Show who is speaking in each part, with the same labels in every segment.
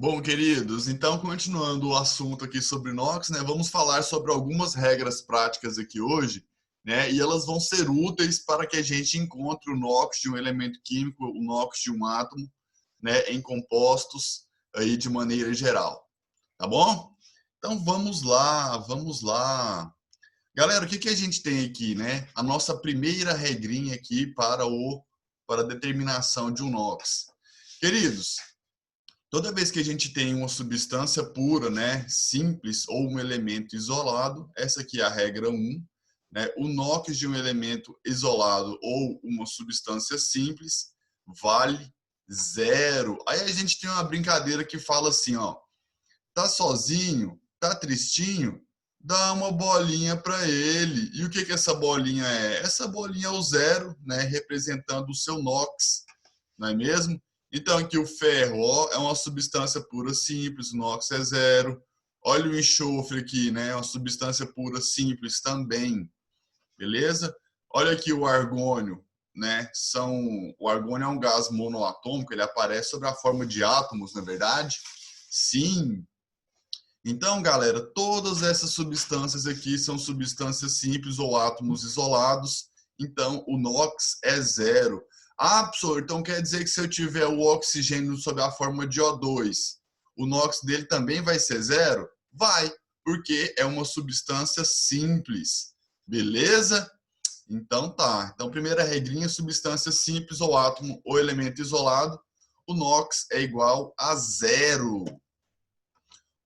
Speaker 1: Bom, queridos, então continuando o assunto aqui sobre NOx, né, vamos falar sobre algumas regras práticas aqui hoje, né, e elas vão ser úteis para que a gente encontre o NOx de um elemento químico, o NOx de um átomo, né, em compostos aí de maneira geral, tá bom? Então vamos lá, vamos lá. Galera, o que a gente tem aqui, né? A nossa primeira regrinha aqui para a determinação de um NOx. Queridos, toda vez que a gente tem uma substância pura, né, simples ou um elemento isolado, essa aqui é a regra 1, né, o NOx de um elemento isolado ou uma substância simples vale 0. Aí a gente tem uma brincadeira que fala assim, ó, tá sozinho, tá tristinho, dá uma bolinha para ele. E o que essa bolinha é? Essa bolinha é o 0, né, representando o seu NOx, não é mesmo? Então, aqui o ferro, ó, é uma substância pura simples, o NOx é 0. Olha o enxofre aqui, né? É uma substância pura simples também, beleza? Olha aqui o argônio, né? O argônio é um gás monoatômico, ele aparece sob a forma de átomos, na verdade? Sim. Então, galera, todas essas substâncias aqui são substâncias simples ou átomos isolados. Então, o NOx é 0. Ah, professor, então quer dizer que se eu tiver o oxigênio sob a forma de O2, o NOx dele também vai ser 0? Vai, porque é uma substância simples. Beleza? Então tá. Então, primeira regrinha, substância simples ou átomo ou elemento isolado, o NOx é igual a 0.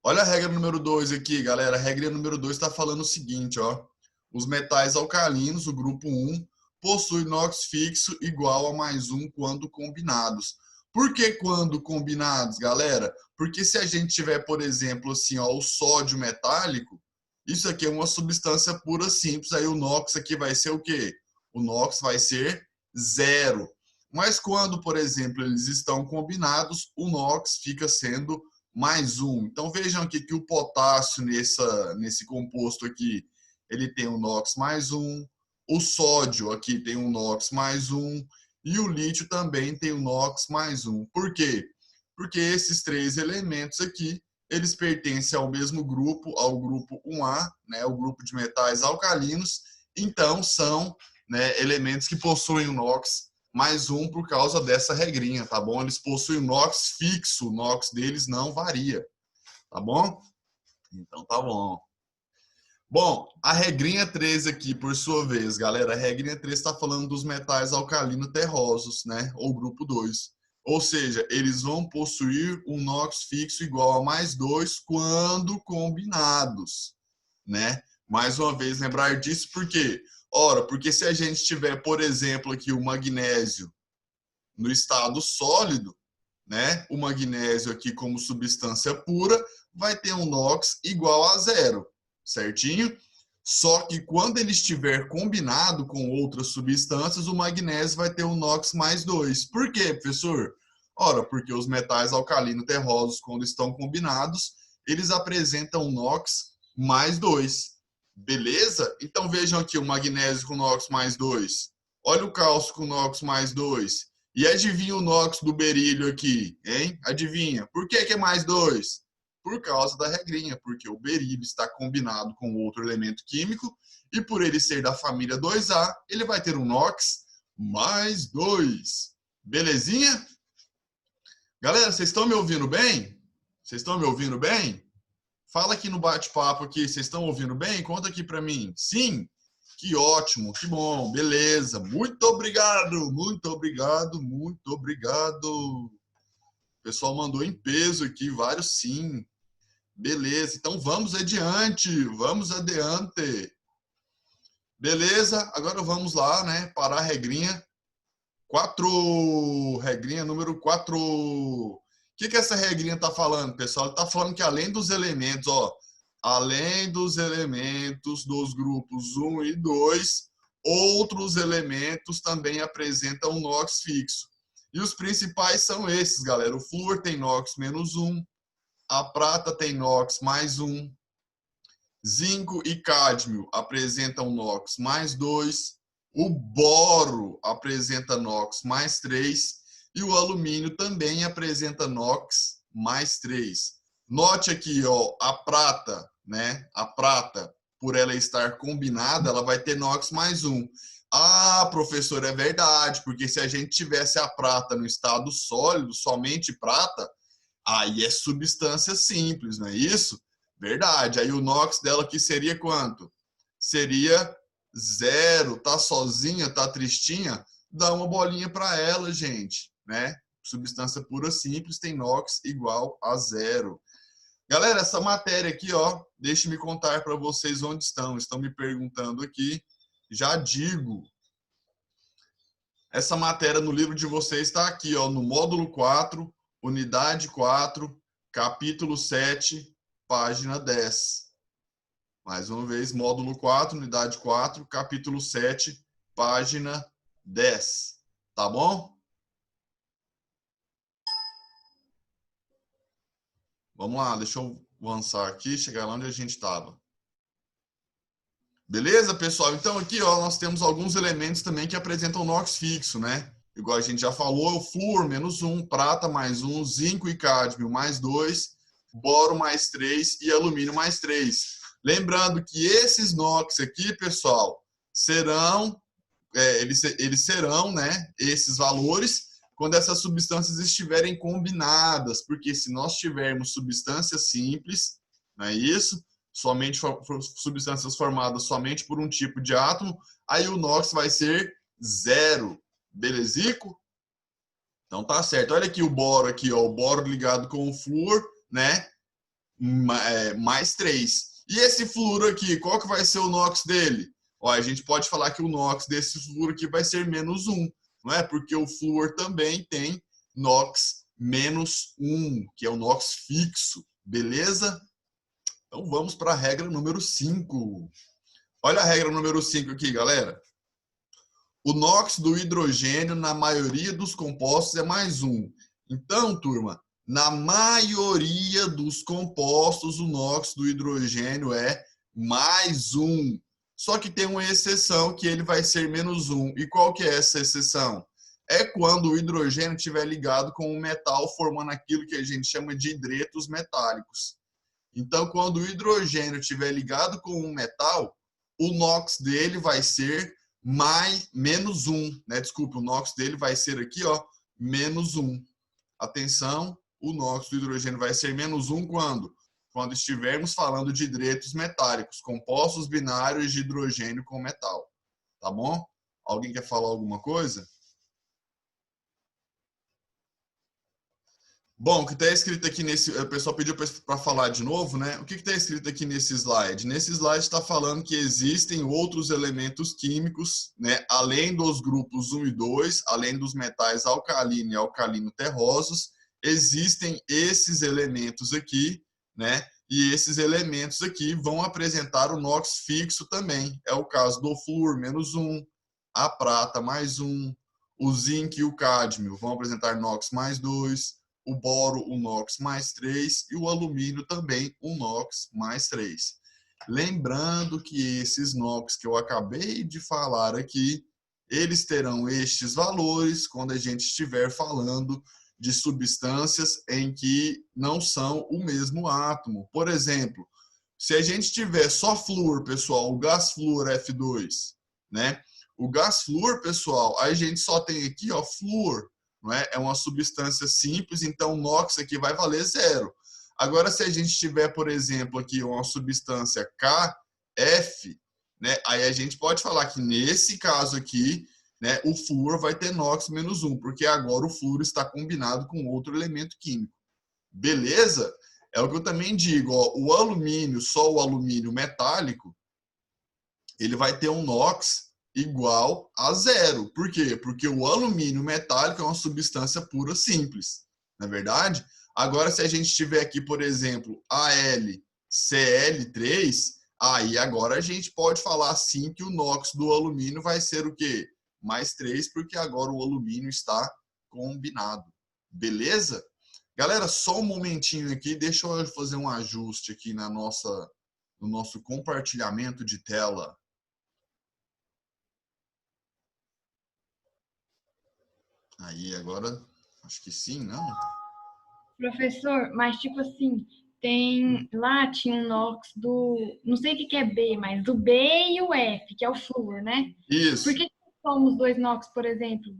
Speaker 1: Olha a regra número 2 aqui, galera. A regra número 2 está falando o seguinte, ó. Os metais alcalinos, o grupo 1, possuem NOx fixo igual a mais 1 quando combinados. Por que quando combinados, galera? Porque se a gente tiver, por exemplo, assim, ó, o sódio metálico, isso aqui é uma substância pura simples, aí o NOx aqui vai ser o quê? O NOx vai ser 0. Mas quando, por exemplo, eles estão combinados, o NOx fica sendo mais 1. Então vejam aqui que o potássio nesse composto aqui, ele tem um NOx mais 1, o sódio aqui tem um NOx mais 1 e o lítio também tem um NOx mais 1. Por quê? Porque esses três elementos aqui, eles pertencem ao mesmo grupo, ao grupo 1A, né, o grupo de metais alcalinos, então são, né, elementos que possuem o NOx mais 1 por causa dessa regrinha, tá bom? Eles possuem NOx fixo, o NOx deles não varia, tá bom? Então tá bom. Bom, a regrinha 3 aqui, por sua vez, galera, a regrinha 3 está falando dos metais alcalino terrosos, né? Ou grupo 2. Ou seja, eles vão possuir um NOx fixo igual a mais 2 quando combinados, né? Mais uma vez, lembrar disso por quê? Ora, porque se a gente tiver, por exemplo, aqui o magnésio no estado sólido, né? O magnésio aqui como substância pura vai ter um NOx igual a 0, certinho? Só que quando ele estiver combinado com outras substâncias, o magnésio vai ter um NOx mais 2. Por quê, professor? Ora, porque os metais alcalino terrosos, quando estão combinados, eles apresentam NOx mais 2. Beleza? Então vejam aqui o magnésio com NOx mais 2. Olha o cálcio com NOx mais 2. E adivinha o NOx do berílio aqui, hein? Adivinha. Por que é mais 2? Por causa da regrinha, porque o berílio está combinado com outro elemento químico e por ele ser da família 2A, ele vai ter um NOx mais 2. Belezinha? Galera, vocês estão me ouvindo bem? Vocês estão me ouvindo bem? Fala aqui no bate-papo aqui, vocês estão ouvindo bem? Conta aqui para mim. Sim? Que ótimo, que bom, beleza. Muito obrigado, muito obrigado, muito obrigado. O pessoal mandou em peso aqui, vários sim. Beleza, então vamos adiante, vamos adiante. Beleza, agora vamos lá, né, para a regrinha 4. Regrinha número 4. O que essa regrinha está falando, pessoal? Está falando que além dos elementos, ó, além dos elementos dos grupos 1 e 2, outros elementos também apresentam NOx fixo. E os principais são esses, galera. O flúor tem NOx menos 1, a prata tem NOx mais 1, zinco e cádmio apresentam NOx mais 2, o boro apresenta NOx mais 3 e o alumínio também apresenta NOx mais 3. Note aqui, ó, a prata, né? A prata, por ela estar combinada, ela vai ter NOx mais 1. Ah, professor, é verdade, porque se a gente tivesse a prata no estado sólido, somente prata, aí é substância simples, não é isso? Verdade. Aí o NOx dela aqui seria quanto? Seria 0. Tá sozinha, tá tristinha? Dá uma bolinha para ela, gente, né? Substância pura simples tem NOx igual a 0. Galera, essa matéria aqui, ó, deixe-me contar para vocês onde estão. Estão me perguntando aqui. Já digo, essa matéria no livro de vocês está aqui, ó, no módulo 4, unidade 4, capítulo 7, página 10. Mais uma vez, módulo 4, unidade 4, capítulo 7, página 10. Tá bom? Vamos lá, deixa eu avançar aqui, chegar lá onde a gente estava. Beleza, pessoal? Então aqui, ó, nós temos alguns elementos também que apresentam NOx fixo, né? Igual a gente já falou, o flúor menos 1, prata mais 1, zinco e cádmio mais 2, boro mais 3 e alumínio mais 3. Lembrando que esses NOx aqui, pessoal, serão, eles serão, né, esses valores quando essas substâncias estiverem combinadas, porque se nós tivermos substâncias simples, não é isso? Somente substâncias formadas somente por um tipo de átomo, aí o NOx vai ser 0. Belezico? Então tá certo. Olha aqui o boro aqui, ó, o boro ligado com o flúor, né? Mais 3. E esse flúor aqui, qual que vai ser o NOx dele? Ó, a gente pode falar que o NOx desse flúor aqui vai ser menos 1, não é? Porque o flúor também tem NOx menos 1, que é o NOx fixo, beleza? Então vamos para a regra número 5. Olha a regra número 5 aqui, galera. O NOx do hidrogênio, na maioria dos compostos, é mais 1. Então, turma, na maioria dos compostos, o NOx do hidrogênio é mais 1. Só que tem uma exceção que ele vai ser menos 1. E qual que é essa exceção? É quando o hidrogênio estiver ligado com um metal, formando aquilo que a gente chama de hidretos metálicos. Então, quando o hidrogênio estiver ligado com um metal, o NOx dele vai ser menos 1, né? Desculpa, o NOx dele vai ser aqui, ó, menos 1. Atenção, o NOx do hidrogênio vai ser menos 1 quando? Quando estivermos falando de hidretos metálicos, compostos binários de hidrogênio com metal. Tá bom? Alguém quer falar alguma coisa? Bom, o que está escrito aqui nesse... O pessoal pediu para falar de novo, né? O que está escrito aqui nesse slide? Nesse slide está falando que existem outros elementos químicos, né? Além dos grupos 1 e 2, além dos metais alcalino e alcalino terrosos, existem esses elementos aqui, né? E esses elementos aqui vão apresentar o NOx fixo também. É o caso do flúor, menos 1, a prata, mais 1, o zinco e o cádmio vão apresentar NOx mais 2, o boro, o NOx mais 3 e o alumínio também, o NOx mais 3. Lembrando que esses NOx que eu acabei de falar aqui, eles terão estes valores quando a gente estiver falando de substâncias em que não são o mesmo átomo. Por exemplo, se a gente tiver só flúor, pessoal, o gás flúor F2, né? O gás flúor, pessoal, a gente só tem aqui, ó, flúor, não é? É uma substância simples, então o NOx aqui vai valer 0. Agora, se a gente tiver, por exemplo, aqui uma substância KF, né? Aí a gente pode falar que nesse caso aqui, né, o flúor vai ter NOx menos 1, porque agora o flúor está combinado com outro elemento químico. Beleza? É o que eu também digo, ó, o alumínio, só o alumínio metálico, ele vai ter um NOx igual a 0. Por quê? Porque o alumínio metálico é uma substância pura simples, não é verdade? Agora, se a gente tiver aqui, por exemplo, AlCl3, aí agora a gente pode falar sim que o NOx do alumínio vai ser o quê? Mais 3, porque agora o alumínio está combinado. Beleza? Galera, só um momentinho aqui, deixa eu fazer um ajuste aqui no nosso compartilhamento de tela. Aí, agora, acho que sim, não?
Speaker 2: Professor, mas tipo assim, lá tinha um NOx não sei o que que é B, mas do B e o F, que é o flúor, né? Por
Speaker 1: Isso.
Speaker 2: que que somos dois NOx, por exemplo?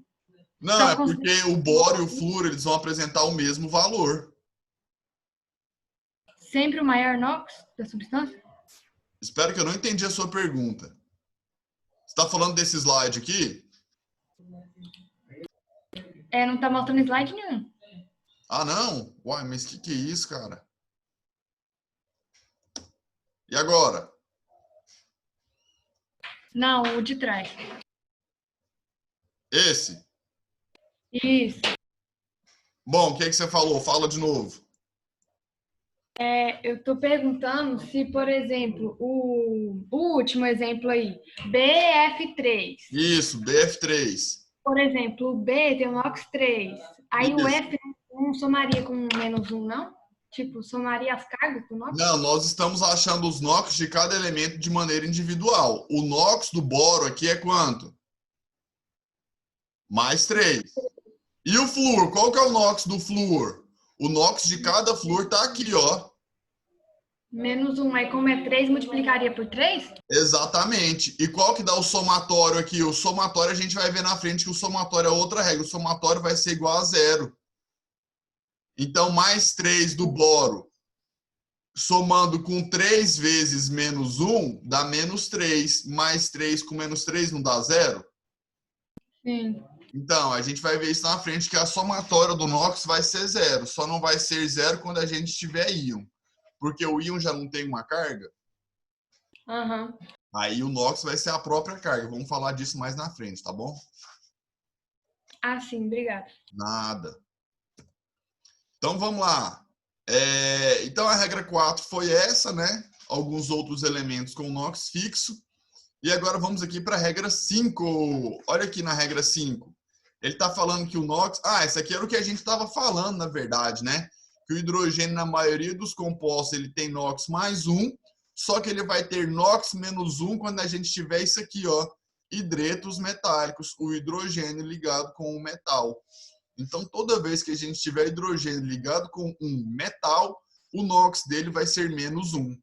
Speaker 1: Não,
Speaker 2: São
Speaker 1: é porque
Speaker 2: considerados
Speaker 1: o boro e o flúor, eles vão apresentar o mesmo valor.
Speaker 2: sempre o maior NOx da substância?
Speaker 1: Espero que eu não entendi a sua pergunta. Você está falando desse slide aqui?
Speaker 2: É, não tá mostrando slide nenhum.
Speaker 1: Ah, não? Uai, mas que é isso, cara? E agora?
Speaker 2: Não, o de trás.
Speaker 1: Esse?
Speaker 2: Isso.
Speaker 1: Bom, o que você falou? Fala de novo.
Speaker 2: Eu tô perguntando se, por exemplo, o último exemplo aí, BF3.
Speaker 1: Isso, BF3.
Speaker 2: Por exemplo, o B tem o NOx 3. Aí o
Speaker 1: Isso.
Speaker 2: F não somaria com -1, não? Tipo, somaria as cargas do NOx?
Speaker 1: Não, nós estamos achando os NOx de cada elemento de maneira individual. O NOx do boro aqui é quanto? Mais 3. E o flúor? Qual que é o NOx do flúor? O NOx de cada flúor está aqui, ó.
Speaker 2: -1. Aí como é 3, multiplicaria por 3?
Speaker 1: Exatamente. E qual que dá o somatório aqui? O somatório a gente vai ver na frente que o somatório é outra regra. O somatório vai ser igual a zero. Então, mais 3 do boro, somando com 3 vezes menos 1, dá menos 3. Mais 3 com menos 3 não dá zero?
Speaker 2: Sim.
Speaker 1: Então, a gente vai ver isso na frente, que a somatória do NOx vai ser zero. Só não vai ser zero quando a gente tiver íon. Porque o íon já não tem uma carga.
Speaker 2: Aham.
Speaker 1: Aí o NOx vai ser a própria carga. Vamos falar disso mais na frente, tá bom?
Speaker 2: Ah, sim, obrigada.
Speaker 1: Nada. Então vamos lá. Então a regra 4 foi essa, né? Alguns outros elementos com NOx fixo. E agora vamos aqui para a regra 5. Olha aqui na regra 5. Ele está falando que o NOx... Ah, essa aqui era o que a gente estava falando, na verdade, né? Que o hidrogênio, na maioria dos compostos, ele tem NOx mais 1, só que ele vai ter NOx menos 1 quando a gente tiver isso aqui, ó, hidretos metálicos, o hidrogênio ligado com o metal. Então, toda vez que a gente tiver hidrogênio ligado com um metal, o NOx dele vai ser menos 1.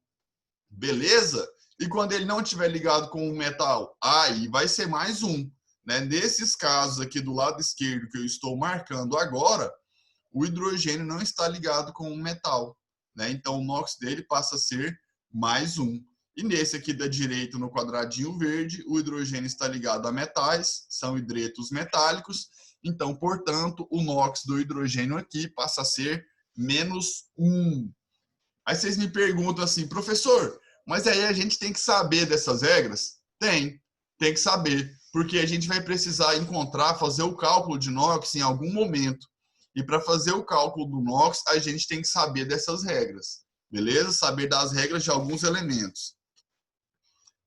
Speaker 1: Beleza? E quando ele não estiver ligado com um metal, aí vai ser mais 1. Né? Nesses casos aqui do lado esquerdo que eu estou marcando agora, o hidrogênio não está ligado com um metal. Né? Então, o NOx dele passa a ser mais 1. E nesse aqui da direita, no quadradinho verde, o hidrogênio está ligado a metais, são hidretos metálicos. Então, portanto, o NOx do hidrogênio aqui passa a ser menos 1. Aí vocês me perguntam assim, professor, mas aí a gente tem que saber dessas regras? Tem que saber, porque a gente vai precisar encontrar, fazer o cálculo de NOx em algum momento. E para fazer o cálculo do NOx, a gente tem que saber dessas regras, beleza? Saber das regras de alguns elementos.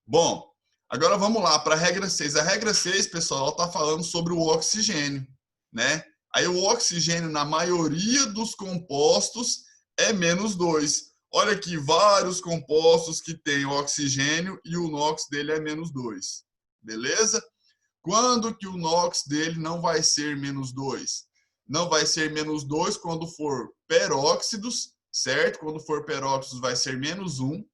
Speaker 1: Bom, agora vamos lá para a regra 6. A regra 6, pessoal, está falando sobre o oxigênio, né? Aí o oxigênio, na maioria dos compostos, é menos 2. Olha aqui, vários compostos que têm oxigênio e o NOx dele é menos 2. Beleza? Quando que o NOx dele não vai ser menos 2? Não vai ser menos 2 quando for peróxidos, certo? Quando for peróxidos vai ser menos 1.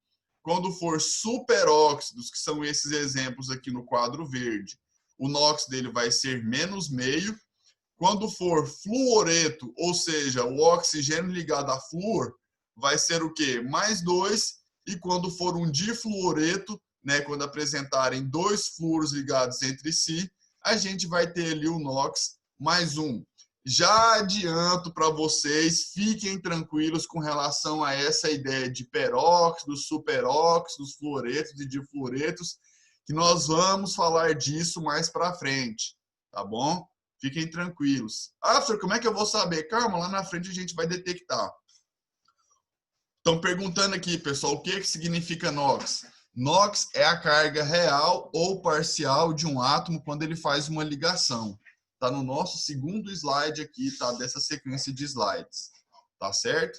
Speaker 1: Quando for superóxidos, que são esses exemplos aqui no quadro verde, o NOx dele vai ser menos meio. Quando for fluoreto, ou seja, o oxigênio ligado a flúor, vai ser o quê? Mais 2. E quando for um difluoreto, né, quando apresentarem dois fluoros ligados entre si, a gente vai ter ali o NOx mais 1. Já adianto para vocês, fiquem tranquilos com relação a essa ideia de peróxidos, superóxidos, fluoretos e difluoretos, que nós vamos falar disso mais para frente, tá bom? Fiquem tranquilos. Ah, professor, como é que eu vou saber? Calma, lá na frente a gente vai detectar. Estão perguntando aqui, pessoal, o que significa NOx? NOx é a carga real ou parcial de um átomo quando ele faz uma ligação. Está no nosso segundo slide aqui, tá? Dessa sequência de slides. Tá certo?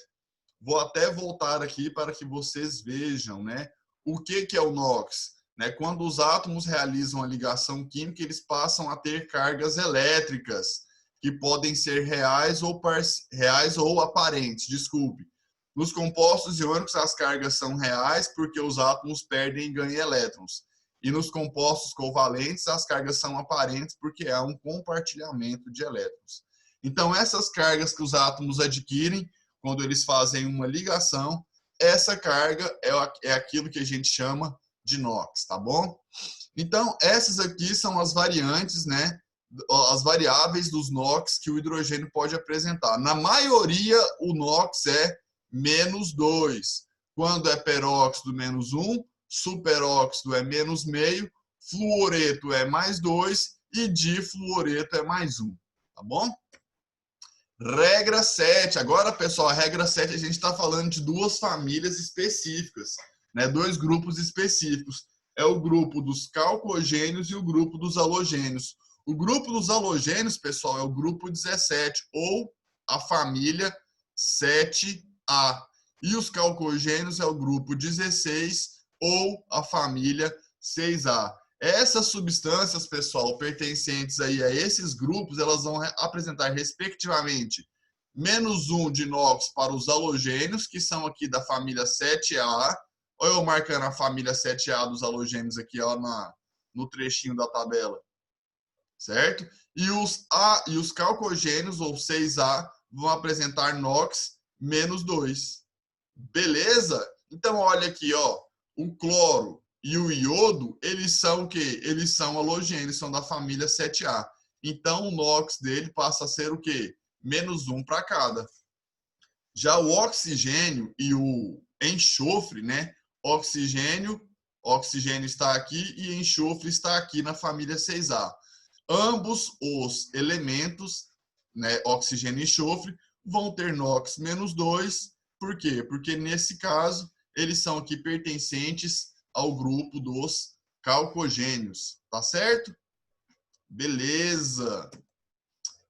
Speaker 1: Vou até voltar aqui para que vocês vejam, né? O que é o NOx? Né? Quando os átomos realizam a ligação química, eles passam a ter cargas elétricas, que podem ser reais ou aparentes, desculpe. Nos compostos iônicos, as cargas são reais porque os átomos perdem e ganham elétrons. E nos compostos covalentes, as cargas são aparentes porque há um compartilhamento de elétrons. Então, essas cargas que os átomos adquirem quando eles fazem uma ligação, essa carga é aquilo que a gente chama de NOx, tá bom? Então, essas aqui são as variantes, né? As variáveis dos NOx que o hidrogênio pode apresentar. Na maioria, o NOx é -2. Quando é peróxido, -1. Superóxido é -0,5. Fluoreto é +2. E difluoreto é +1. Tá bom? Regra 7. Agora, pessoal, a regra 7 a gente está falando de duas famílias específicas, né? Dois grupos específicos. É o grupo dos calcogênios e o grupo dos halogênios. O grupo dos halogênios, pessoal, é o grupo 17, ou a família 7A. E os calcogênios é o grupo 16, ou a família 6A. Essas substâncias, pessoal, pertencentes aí a esses grupos, elas vão apresentar, respectivamente, -1 de NOx para os halogênios, que são aqui da família 7A. Olha eu marcando a família 7A dos halogênios aqui, ó, no trechinho da tabela. Certo? E os calcogênios, ou 6A, vão apresentar NOx -2. Beleza? Então, olha aqui, ó, o cloro e o iodo, eles são o quê? Eles são halogênios, são da família 7A. Então, o NOx dele passa a ser o quê? -1 para cada. Já o oxigênio e o enxofre, né? Oxigênio está aqui e enxofre está aqui na família 6A. Ambos os elementos, né, oxigênio e enxofre, vão ter NOx -2. Por quê? Porque, nesse caso, eles são aqui pertencentes ao grupo dos calcogênios. Tá certo? Beleza.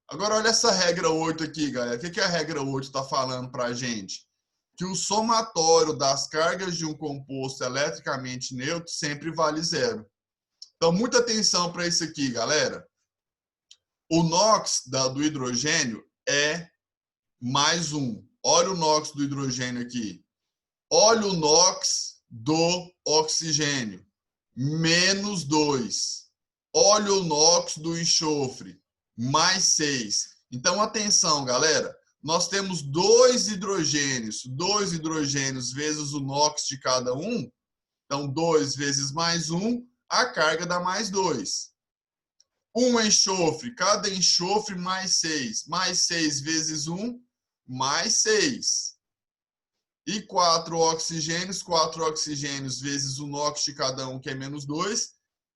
Speaker 1: Agora, olha essa regra 8 aqui, galera. O que a regra 8 está falando para a gente? Que o somatório das cargas de um composto eletricamente neutro sempre vale 0. Então, muita atenção para isso aqui, galera. O NOx do hidrogênio é +1. Olha o NOx do hidrogênio aqui. Olha o NOx do oxigênio. -2. Olha o NOx do enxofre. +6. Então, atenção, galera. Nós temos dois hidrogênios vezes o NOx de cada um. Então, 2 vezes +1, a carga dá +2. Um enxofre, cada enxofre +6. +6 vezes 1, +6. E 4 oxigênios vezes o NOx de cada um, que é -2,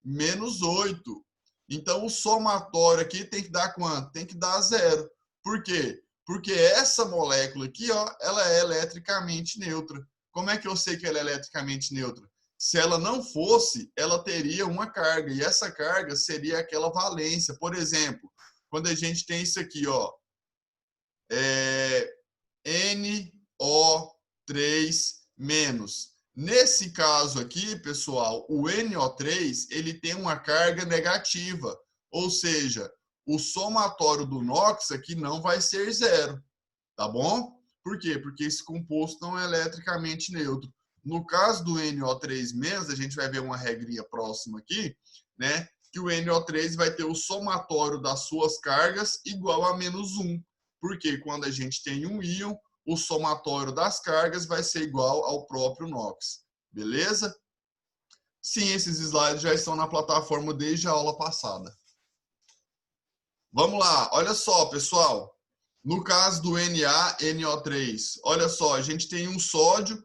Speaker 1: -8. Então, o somatório aqui tem que dar quanto? Tem que dar 0. Por quê? Porque essa molécula aqui, ó, ela é eletricamente neutra. Como é que eu sei que ela é eletricamente neutra? Se ela não fosse, ela teria uma carga. E essa carga seria aquela valência. Por exemplo, quando a gente tem isso aqui, ó, NO3-. Nesse caso aqui, pessoal, o NO3 ele tem uma carga negativa, ou seja, o somatório do NOx aqui não vai ser 0, tá bom? Por quê? Porque esse composto não é eletricamente neutro. No caso do NO3-, a gente vai ver uma regrinha próxima aqui, né? Que o NO3 vai ter o somatório das suas cargas igual a -1. Porque quando a gente tem um íon, o somatório das cargas vai ser igual ao próprio NOx. Beleza? Sim, esses slides já estão na plataforma desde a aula passada. Vamos lá, olha só, pessoal. No caso do NaNO3, olha só, a gente tem um sódio,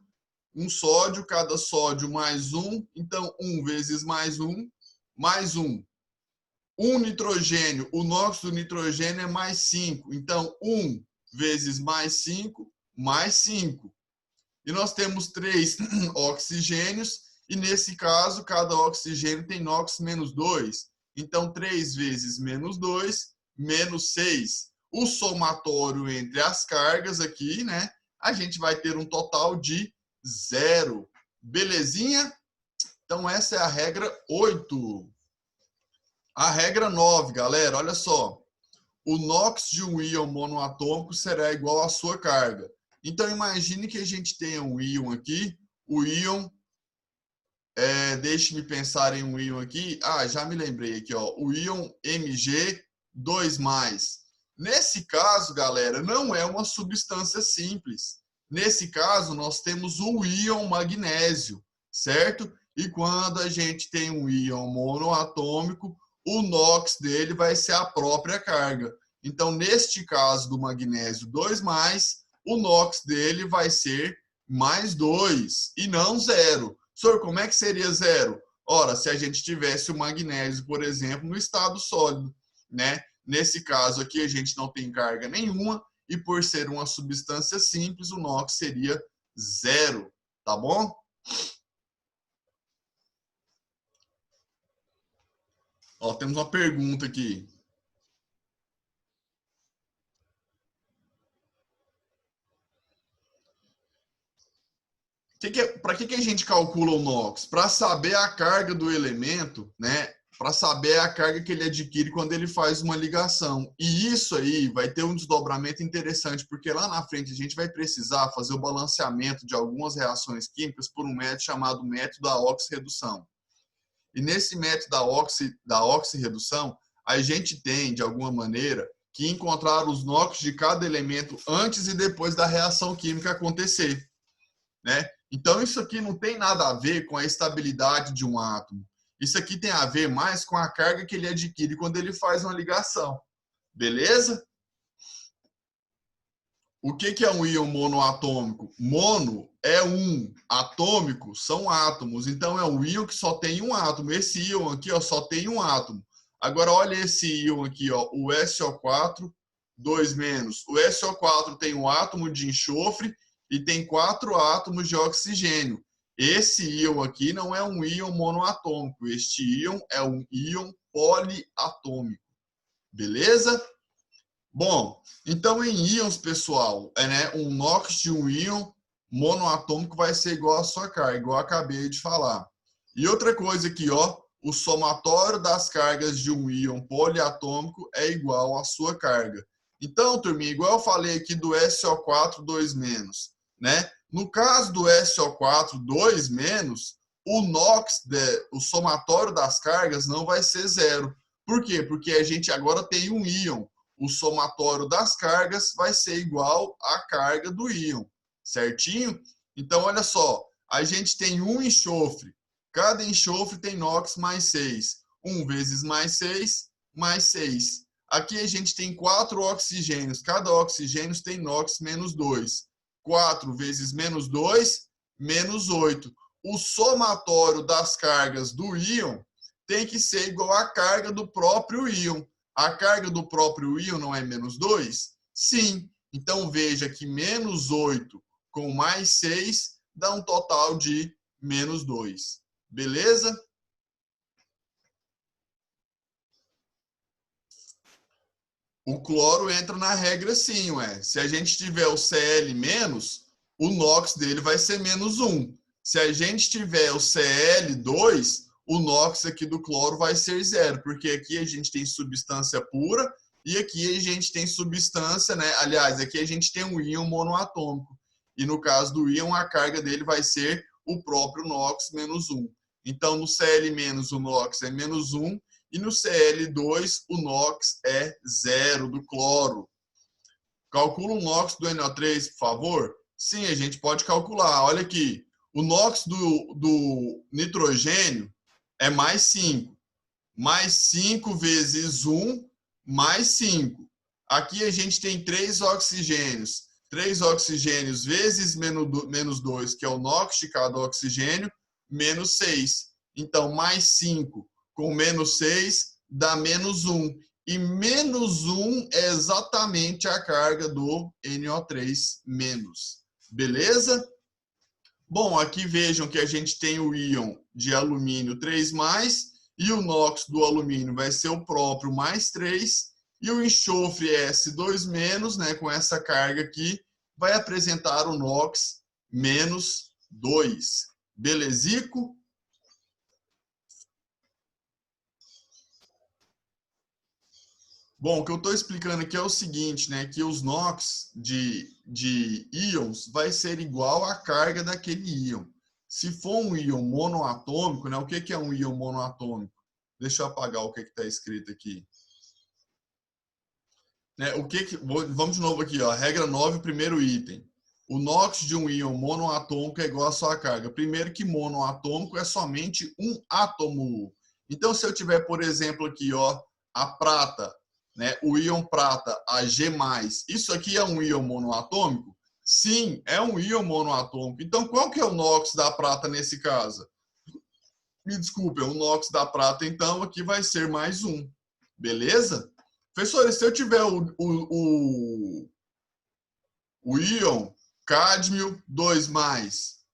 Speaker 1: cada sódio +1, então 1 vezes +1, +1. Um nitrogênio, o NOx do nitrogênio é +5, então 1 vezes +5, +5. E nós temos 3 oxigênios, e nesse caso, cada oxigênio tem NOx -2. Então, 3 vezes -2, -6. O somatório entre as cargas aqui, né? A gente vai ter um total de 0. Belezinha? Então, essa é a regra 8. A regra 9, galera, olha só. o NOx de um íon monoatômico será igual à sua carga. Então, imagine que a gente tenha um íon aqui, o íon, deixe-me pensar em um íon aqui, já me lembrei aqui, ó, o íon Mg2+. Nesse caso, galera, não é uma substância simples. Nesse caso, nós temos o íon magnésio, certo? E quando a gente tem um íon monoatômico, o NOx dele vai ser a própria carga. Então, neste caso do magnésio 2+, o NOx dele vai ser mais 2 e não 0. Senhor, como é que seria 0? Ora, se a gente tivesse o magnésio, por exemplo, no estado sólido, né? Nesse caso aqui, a gente não tem carga nenhuma e por ser uma substância simples, o NOx seria 0, tá bom? Ó, temos uma pergunta aqui. Para que a gente calcula o NOx? Para saber a carga do elemento, né? Para saber a carga que ele adquire quando ele faz uma ligação. E isso aí vai ter um desdobramento interessante, porque lá na frente a gente vai precisar fazer o balanceamento de algumas reações químicas por um método chamado método da oxirredução. E nesse método da oxirredução, a gente tem, de alguma maneira, que encontrar os NOx de cada elemento antes e depois da reação química acontecer, né? Então, isso aqui não tem nada a ver com a estabilidade de um átomo. Isso aqui tem a ver mais com a carga que ele adquire quando ele faz uma ligação. Beleza? O que é um íon monoatômico? Mono é um, atômico são átomos. Então, é um íon que só tem um átomo. Esse íon aqui, ó, só tem um átomo. Agora, olha esse íon aqui, ó, o SO4, 2-. O SO4 tem um átomo de enxofre e tem 4 átomos de oxigênio. Esse íon aqui não é um íon monoatômico. Este íon é um íon poliatômico. Beleza? Bom, então em íons, pessoal, né, um NOx de um íon monoatômico vai ser igual à sua carga, igual eu acabei de falar. E outra coisa aqui, ó, o somatório das cargas de um íon poliatômico é igual à sua carga. Então, turminha, igual eu falei aqui do SO4 2-, né? No caso do SO4 2-, o NOx, o somatório das cargas não vai ser 0. Por quê? Porque a gente agora tem um íon. O somatório das cargas vai ser igual à carga do íon, certinho? Então, olha só, a gente tem um enxofre. Cada enxofre tem NOx mais 6. 1 vezes mais 6, mais 6. Aqui a gente tem 4 oxigênios. Cada oxigênio tem NOx menos 2. 4 vezes menos 2, menos 8. O somatório das cargas do íon tem que ser igual à carga do próprio íon. A carga do próprio íon não é menos 2? Sim. Então, veja que menos 8 com mais 6 dá um total de menos 2. Beleza? O cloro entra na regra sim, ué. Se a gente tiver o Cl-, o NOx dele vai ser menos 1. Se a gente tiver o Cl2, o NOx aqui do cloro vai ser 0, porque aqui a gente tem substância pura e aqui a gente tem substância, né? Aliás, aqui a gente tem um íon monoatômico. E no caso do íon, a carga dele vai ser o próprio NOx menos 1. Então, no Cl- o NOx é menos 1 e no Cl2 o NOx é 0 do cloro. Calcula o NOx do NO3, por favor? Sim, a gente pode calcular. Olha aqui, o NOx do nitrogênio é mais 5. Mais 5 vezes 1, mais 5. Aqui a gente tem 3 oxigênios. 3 oxigênios vezes menos 2, que é o NOx de cada oxigênio, menos 6. Então, mais 5 com menos 6 dá menos 1. E menos 1 é exatamente a carga do NO3-. Beleza? Bom, aqui vejam que a gente tem o íon de alumínio 3+, e o NOx do alumínio vai ser o próprio mais 3, e o enxofre S2-, né, com essa carga aqui, vai apresentar o NOx menos 2. Belezico? Bom, o que eu estou explicando aqui é o seguinte, né? Que os NOx de íons vai ser igual à carga daquele íon. Se for um íon monoatômico, né? O que é um íon monoatômico? Deixa eu apagar o que está escrito aqui. Né, vamos de novo aqui, ó. Regra 9, primeiro item. O NOx de um íon monoatômico é igual à sua carga. Primeiro que monoatômico é somente um átomo. Então, se eu tiver, por exemplo, aqui, ó, a prata, né, o íon prata, Ag+, isso aqui é um íon monoatômico? Sim, é um íon monoatômico. Então, qual que é o NOx da prata nesse caso? Me desculpe, o NOx da prata, então, aqui vai ser mais um. Beleza? Professores, se eu tiver o íon cádmio 2+,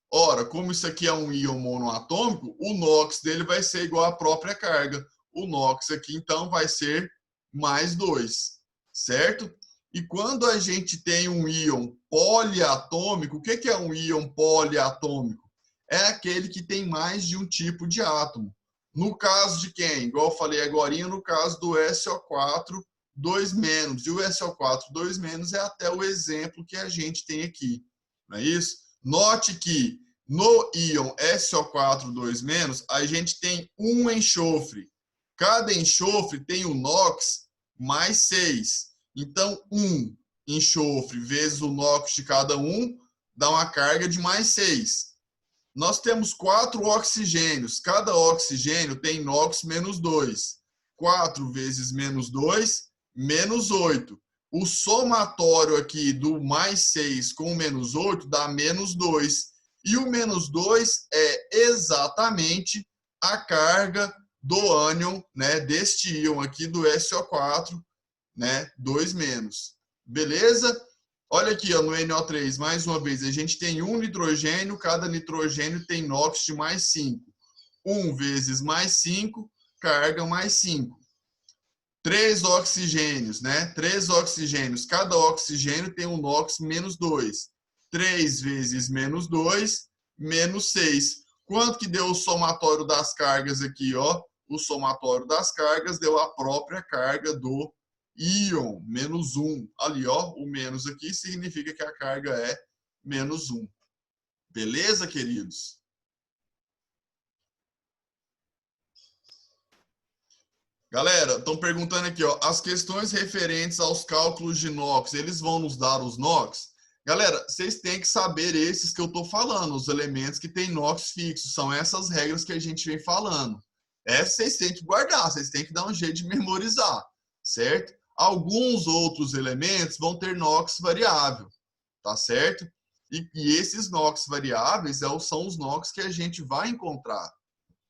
Speaker 1: ora, como isso aqui é um íon monoatômico, o NOx dele vai ser igual à própria carga. O NOx aqui, então, vai ser mais 2, certo? E quando a gente tem um íon poliatômico, o que é um íon poliatômico? É aquele que tem mais de um tipo de átomo. No caso de quem? Igual eu falei agora, no caso do SO4 2-. E o SO4 2- é até o exemplo que a gente tem aqui. Não é isso? Note que no íon SO4 2-, a gente tem um enxofre. Cada enxofre tem o NOx mais 6. Então, 1 enxofre vezes o NOx de cada um dá uma carga de mais 6. Nós temos 4 oxigênios. Cada oxigênio tem NOx menos 2. 4 vezes menos 2, menos 8. O somatório aqui do mais 6 com o menos 8 dá menos 2. E o menos 2 é exatamente a carga do ânion, né, deste íon aqui do SO4, né, 2-. Beleza? Olha aqui, ó, no NO3, mais uma vez, a gente tem um nitrogênio, cada nitrogênio tem NOx de mais 5. 1 vezes mais 5, carga mais 5. 3 oxigênios, né? 3 oxigênios, cada oxigênio tem um NOx menos 2. 3 vezes menos 2, menos 6. Quanto que deu o somatório das cargas aqui, ó? O somatório das cargas deu a própria carga do íon, menos 1. Ali, ó, o menos aqui significa que a carga é menos 1. Beleza, queridos? Galera, estão perguntando aqui, ó, as questões referentes aos cálculos de NOx, eles vão nos dar os NOx? Galera, vocês têm que saber esses que eu estou falando, os elementos que têm NOx fixos, são essas regras que a gente vem falando. Essas vocês têm que guardar, vocês têm que dar um jeito de memorizar, certo? Alguns outros elementos vão ter NOx variável, tá certo? E esses NOx variáveis são os NOx que a gente vai encontrar,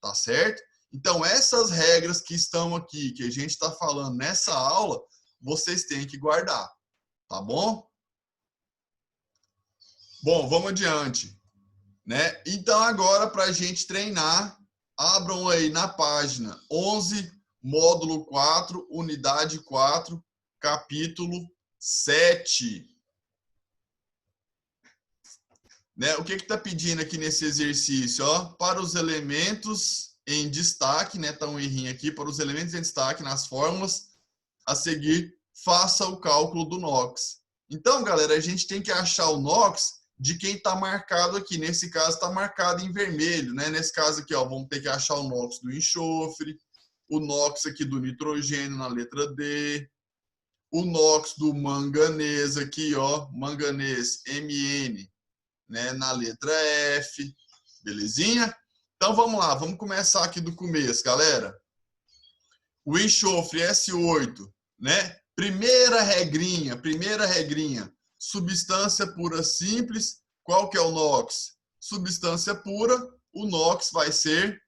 Speaker 1: tá certo? Então, essas regras que estão aqui, que a gente está falando nessa aula, vocês têm que guardar, tá bom? Bom, vamos adiante, né? Então, agora, para a gente treinar, abram aí na página 11, módulo 4, unidade 4, capítulo 7. Né? O que está pedindo aqui nesse exercício? Ó? Para os elementos em destaque, né? Tá um errinho aqui, para os elementos em destaque nas fórmulas, a seguir, faça o cálculo do NOx. Então, galera, a gente tem que achar o NOx de quem está marcado aqui. Nesse caso, está marcado em vermelho, né? Nesse caso aqui, ó, vamos ter que achar o NOx do enxofre, o NOx aqui do nitrogênio na letra D, o NOx do manganês aqui, ó, manganês Mn, né, na letra F, belezinha? Então vamos lá, vamos começar aqui do começo, galera. O enxofre S8, né? Primeira regrinha, substância pura simples, qual que é o NOx? Substância pura, o NOx vai ser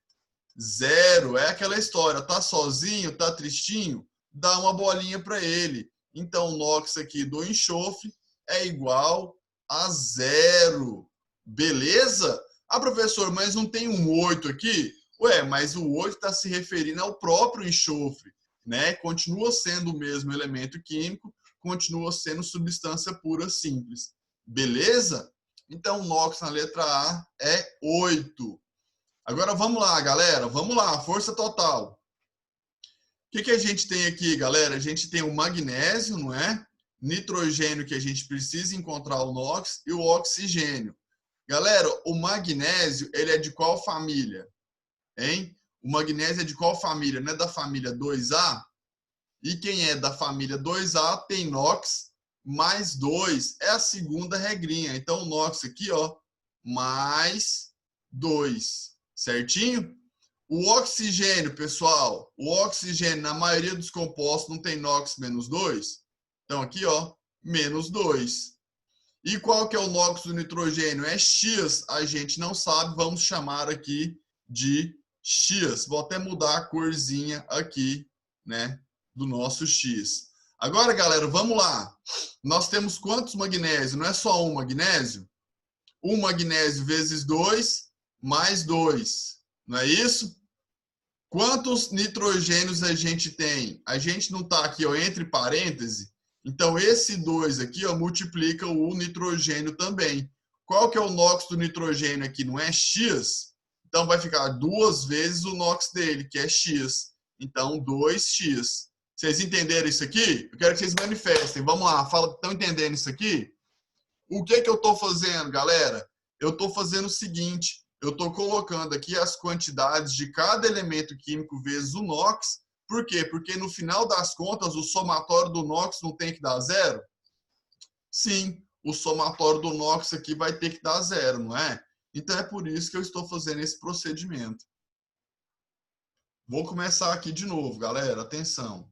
Speaker 1: 0, é aquela história, tá sozinho, tá tristinho, dá uma bolinha para ele. Então o NOx aqui do enxofre é igual a 0. Beleza? Ah, professor, mas não tem um 8 aqui? Ué, mas o 8 está se referindo ao próprio enxofre, né? Continua sendo o mesmo elemento químico, continua sendo substância pura simples. Beleza? Então, o NOx na letra A é 8. Agora, vamos lá, galera. Vamos lá, força total. que a gente tem aqui, galera? A gente tem o magnésio, não é? Nitrogênio, que a gente precisa encontrar o NOx, e o oxigênio. Galera, o magnésio, ele é de qual família? Hein? O magnésio é de qual família? Não é da família 2A? E quem é da família 2A tem NOx mais 2. É a segunda regrinha. Então, o NOx aqui, ó, mais 2. Certinho? O oxigênio, pessoal, o oxigênio, na maioria dos compostos, não tem NOx menos 2. Então, aqui, ó, menos 2. E qual que é o NOx do nitrogênio? É X, a gente não sabe, vamos chamar aqui de X. Vou até mudar a corzinha aqui, né, do nosso X. Agora, galera, vamos lá. Nós temos quantos magnésios? Não é só um magnésio? Um magnésio vezes 2, mais 2. Não é isso? Quantos nitrogênios a gente tem? A gente não está aqui, ó, entre parênteses. Então, esse 2 aqui, ó, multiplica o nitrogênio também. Qual que é o NOx do nitrogênio aqui? Não é X? Então, vai ficar 2 vezes o NOx dele, que é X. Então, 2x. Vocês entenderam isso aqui? Eu quero que vocês manifestem. Vamos lá, estão entendendo isso aqui? O que eu estou fazendo, galera? Eu estou fazendo o seguinte. Eu estou colocando aqui as quantidades de cada elemento químico vezes o NOx. Por quê? Porque no final das contas, o somatório do NOx não tem que dar zero? Sim, o somatório do NOx aqui vai ter que dar zero, não é? Então é por isso que eu estou fazendo esse procedimento. Vou começar aqui de novo, galera. Atenção.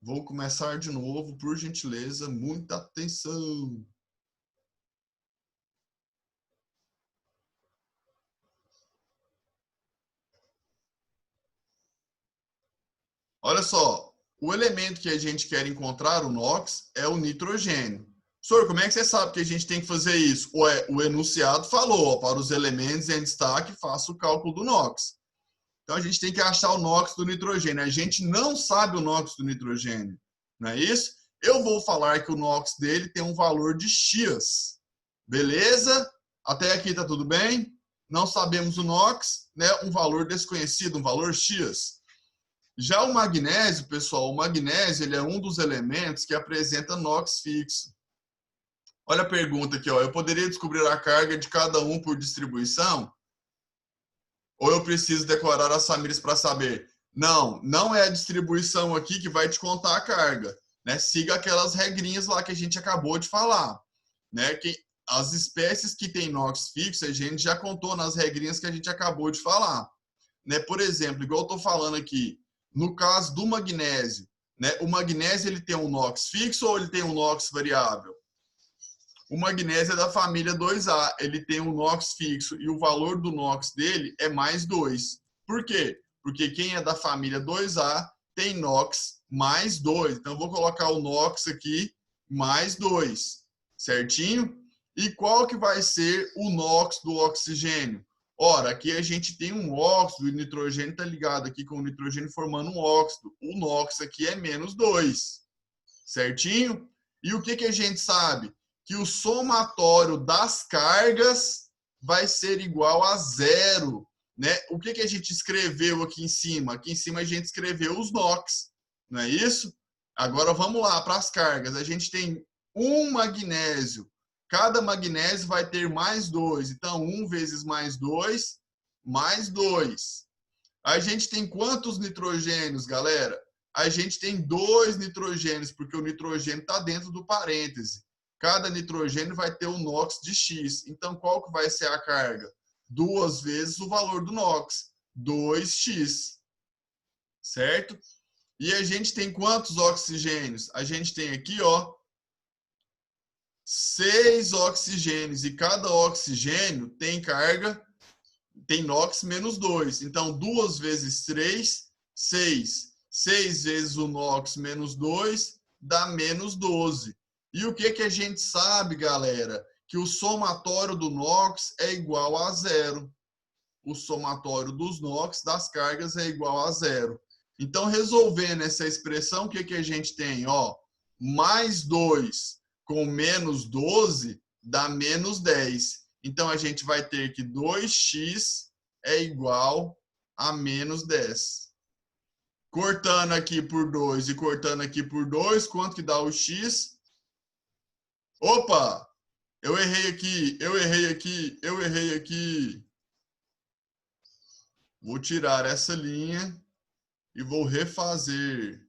Speaker 1: Vou começar de novo, por gentileza, muita atenção. Olha só, o elemento que a gente quer encontrar, o NOx, é o nitrogênio. Senhor, como é que você sabe que a gente tem que fazer isso? Ué, o enunciado falou, ó, para os elementos em destaque, faça o cálculo do NOx. Então, a gente tem que achar o NOx do nitrogênio. A gente não sabe o NOx do nitrogênio, não é isso? Eu vou falar que o NOx dele tem um valor de X. Beleza? Até aqui tá tudo bem? Não sabemos o NOx, né? Um valor desconhecido, um valor X. Já o magnésio, pessoal, o magnésio ele é um dos elementos que apresenta NOx fixo. Olha a pergunta aqui, ó. Eu poderia descobrir a carga de cada um por distribuição? Ou eu preciso decorar as famílias para saber? Não, não é a distribuição aqui que vai te contar a carga. Né? Siga aquelas regrinhas lá que a gente acabou de falar. Né? As espécies que têm NOx fixo, a gente já contou nas regrinhas que a gente acabou de falar. Né? Por exemplo, igual eu estou falando aqui, no caso do magnésio, né? O magnésio ele tem um NOx fixo ou ele tem um NOx variável? O magnésio é da família 2A, ele tem um NOx fixo e o valor do NOx dele é mais 2. Por quê? Porque quem é da família 2A tem NOx mais 2. Então, eu vou colocar o NOx aqui mais 2, certinho? E qual que vai ser o NOx do oxigênio? Ora, aqui a gente tem um óxido, o nitrogênio está ligado aqui com o nitrogênio formando um óxido. O NOx aqui é menos 2, certinho? E o que a gente sabe? Que o somatório das cargas vai ser igual a zero. Né? O que a gente escreveu aqui em cima? Aqui em cima a gente escreveu os NOx, não é isso? Agora vamos lá para as cargas. A gente tem um magnésio. Cada magnésio vai ter mais 2. Então, 1 vezes mais 2, mais 2. A gente tem quantos nitrogênios, galera? A gente tem 2 nitrogênios, porque o nitrogênio está dentro do parêntese. Cada nitrogênio vai ter um NOx de X. Então, qual que vai ser a carga? 2 vezes o valor do NOx, 2x. Certo? E a gente tem quantos oxigênios? A gente tem aqui, ó, 6 oxigênios. E cada oxigênio tem carga, tem NOx menos 2. Então, 2 vezes 3, 6. 6 vezes o NOx menos 2 dá menos 12. E o que a gente sabe, galera? Que o somatório do NOx é igual a zero. O somatório dos NOx, das cargas, é igual a zero. Então, resolvendo essa expressão, o que a gente tem? Ó, mais 2 com menos 12 dá menos 10. Então, a gente vai ter que 2x é igual a menos 10. Cortando aqui por 2 e cortando aqui por 2, quanto que dá o X? Opa! Eu errei aqui, eu errei aqui, eu errei aqui. Vou tirar essa linha e vou refazer.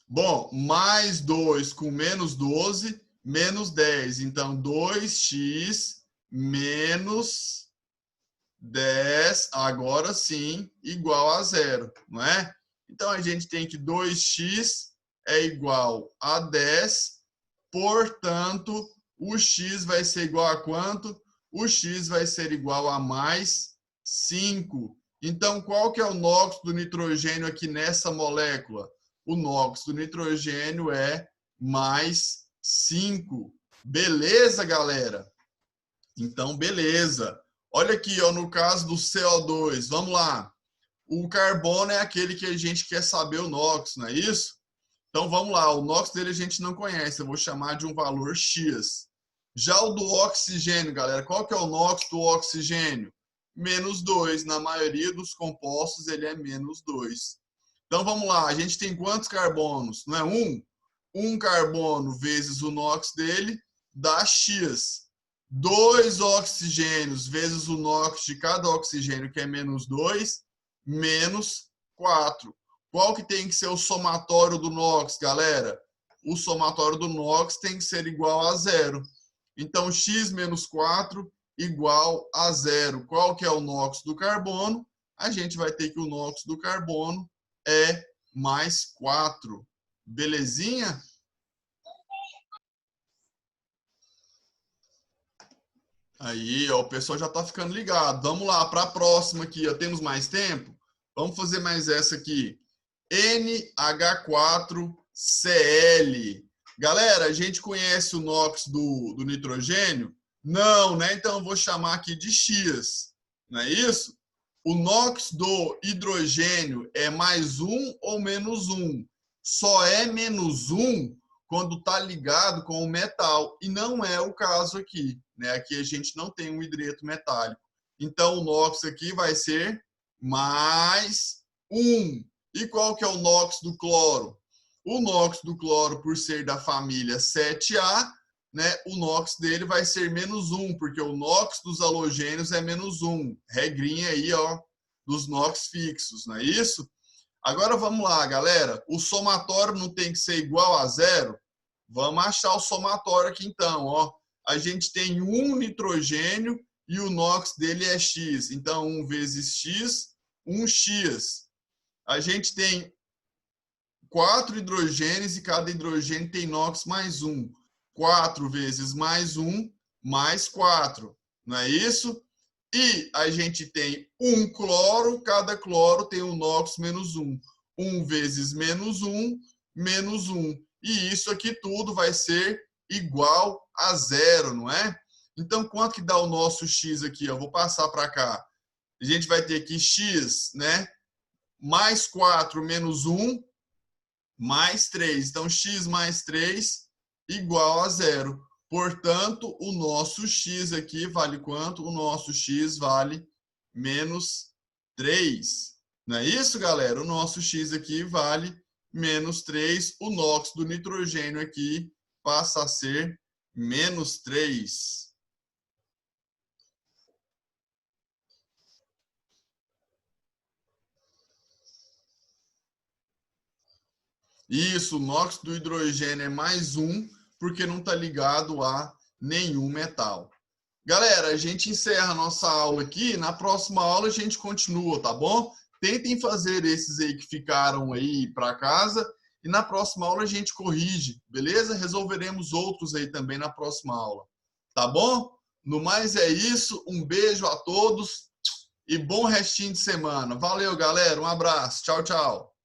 Speaker 1: Bom, mais 2 com menos 12, menos 10. Então, 2x menos 10, agora sim, igual a zero, não é? Então, a gente tem que 2x é igual a 10, portanto, o x vai ser igual a quanto? O x vai ser igual a mais 5. Então, qual que é o NOx do nitrogênio aqui nessa molécula? O NOx do nitrogênio é mais 5. Beleza, galera? Então, beleza. Olha aqui, ó, no caso do CO2, vamos lá. O carbono é aquele que a gente quer saber o NOx, não é isso? Então, vamos lá. O NOx dele a gente não conhece. Eu vou chamar de um valor X. Já o do oxigênio, galera, qual que é o NOx do oxigênio? Menos 2. Na maioria dos compostos, ele é menos 2. Então, vamos lá. A gente tem quantos carbonos? Não é 1? 1 carbono vezes o NOx dele dá X. 2 oxigênios vezes o NOx de cada oxigênio, que é menos 2, menos 4. Qual que tem que ser o somatório do NOx, galera? O somatório do NOx tem que ser igual a 0. Então, x menos 4 igual a 0. Qual que é o NOx do carbono? A gente vai ter que o NOx do carbono é mais 4. Belezinha? Aí, ó, o pessoal já está ficando ligado. Vamos lá, para a próxima aqui. Ó, temos mais tempo? Vamos fazer mais essa aqui. NH4Cl. Galera, a gente conhece o NOx do nitrogênio? Não, né? Então eu vou chamar aqui de X. Não é isso? O NOx do hidrogênio é mais 1 ou menos 1? Só é menos 1 quando está ligado com o metal. E não é o caso aqui, né? Aqui a gente não tem um hidreto metálico. Então o NOx aqui vai ser mais 1. E qual que é o NOx do cloro? O NOx do cloro, por ser da família 7A, né, o NOx dele vai ser menos 1, porque o NOx dos halogênios é menos 1. Regrinha aí, ó, dos NOx fixos, não é isso? Agora vamos lá, galera. O somatório não tem que ser igual a 0? Vamos achar o somatório aqui então, ó. A gente tem um nitrogênio e o NOx dele é X. Então, 1 vezes X, 1x. A gente tem 4 hidrogênios e cada hidrogênio tem NOx mais 1. 4 vezes mais 1, mais 4. Não é isso? E a gente tem um cloro, cada cloro tem um NOx menos 1. 1 vezes menos 1, menos 1. E isso aqui tudo vai ser igual a 0, não é? Então, quanto que dá o nosso X aqui? Eu vou passar para cá. A gente vai ter aqui X, né? Mais 4 menos 1, mais 3. Então, X mais 3 igual a 0. Portanto, o nosso X aqui vale quanto? O nosso X vale menos 3. Não é isso, galera? O nosso X aqui vale menos 3. O NOx do nitrogênio aqui passa a ser menos 3. Isso, o NOx do hidrogênio é mais 1, porque não está ligado a nenhum metal. Galera, a gente encerra a nossa aula aqui. Na próxima aula a gente continua, tá bom? Tentem fazer esses aí que ficaram aí para casa. E na próxima aula a gente corrige, beleza? Resolveremos outros aí também na próxima aula. Tá bom? No mais é isso. Um beijo a todos e bom restinho de semana. Valeu, galera. Um abraço. Tchau, tchau.